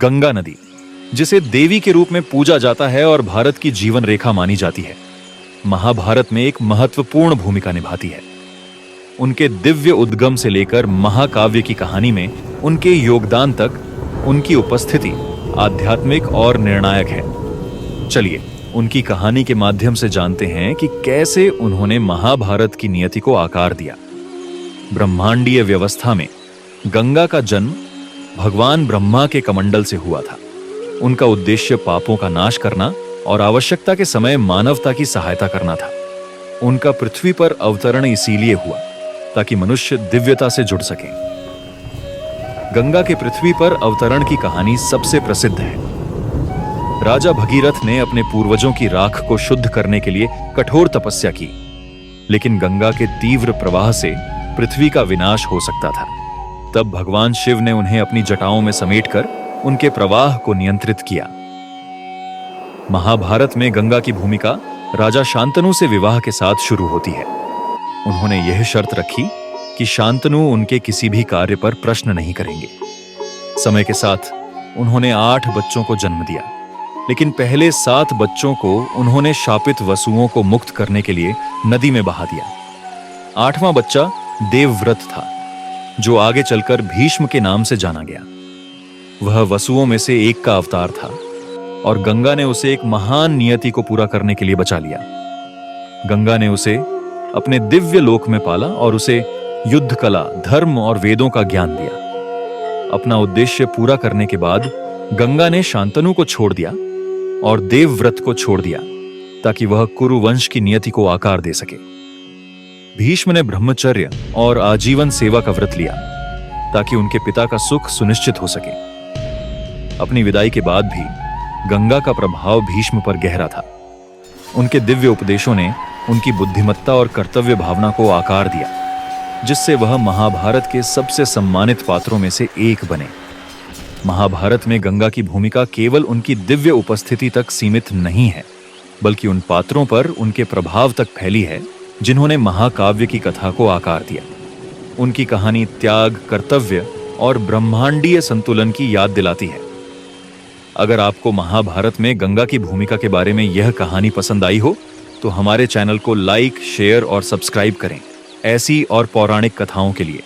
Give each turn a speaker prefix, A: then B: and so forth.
A: गंगा नदी, जिसे देवी के रूप में पूजा जाता है और भारत की जीवन रेखा मानी जाती है, महाभारत में एक महत्वपूर्ण भूमिका निभाती है। उनके दिव्य उद्गम से लेकर महाकाव्य की कहानी में उनके योगदान तक उनकी उपस्थिति आध्यात्मिक और निर्णायक है। चलिए उनकी कहानी के माध्यम से जानते हैं कि कैसे उन्होंने महाभारत की नियति को आकार दिया। ब्रह्मांडीय व्यवस्था में गंगा का जन्म भगवान ब्रह्मा के कमंडल से हुआ था। उनका उद्देश्य पापों का नाश करना और आवश्यकता के समय मानवता की सहायता करना था। उनका पृथ्वी पर अवतरण इसीलिए हुआ ताकि मनुष्य दिव्यता से जुड़ सके। गंगा के पृथ्वी पर अवतरण की कहानी सबसे प्रसिद्ध है। राजा भगीरथ ने अपने पूर्वजों की राख को शुद्ध करने के लिए कठोर तपस्या की, लेकिन गंगा के तीव्र प्रवाह से पृथ्वी का विनाश हो सकता था। तब भगवान शिव ने उन्हें अपनी जटाओं में समेटकर उनके प्रवाह को नियंत्रित किया। महाभारत में गंगा की भूमिका राजा शांतनु से विवाह के साथ शुरू होती है। उन्होंने यह शर्त रखी कि शांतनु उनके किसी भी कार्य पर प्रश्न नहीं करेंगे। समय के साथ उन्होंने 8 बच्चों को जन्म दिया, लेकिन पहले 7 बच्चों को उन्होंने शापित वसुओं को मुक्त करने के लिए नदी में बहा दिया। 8वां बच्चा देवव्रत था, जो आगे चलकर भीष्म के नाम से जाना गया। वह वसुओं में से एक का अवतार था और गंगा ने उसे एक महान नियति को पूरा करने के लिए बचा लिया। गंगा ने उसे अपने दिव्य लोक में पाला और उसे युद्ध कला, धर्म और वेदों का ज्ञान दिया। अपना उद्देश्य पूरा करने के बाद गंगा ने शांतनु को छोड़ दिया और देवव्रत को छोड़ दिया ताकि वह कुरु वंश की नियति को आकार दे सके। भीष्म ने ब्रह्मचर्य और आजीवन सेवा का व्रत लिया ताकि उनके पिता का सुख सुनिश्चित हो सके। अपनी विदाई के बाद भी गंगा का प्रभाव भीष्म पर गहरा था। उनके दिव्य उपदेशों ने उनकी बुद्धिमत्ता और कर्तव्य भावना को आकार दिया, जिससे वह महाभारत के सबसे सम्मानित पात्रों में से एक बने। महाभारत में गंगा की भूमिका केवल उनकी दिव्य उपस्थिति तक सीमित नहीं है, बल्कि उन पात्रों पर उनके प्रभाव तक फैली है जिन्होंने महाकाव्य की कथा को आकार दिया। उनकी कहानी त्याग, कर्तव्य और ब्रह्मांडीय संतुलन की याद दिलाती है। अगर आपको महाभारत में गंगा की भूमिका के बारे में यह कहानी पसंद आई हो तो हमारे चैनल को लाइक, शेयर और सब्सक्राइब करें ऐसी और पौराणिक कथाओं के लिए।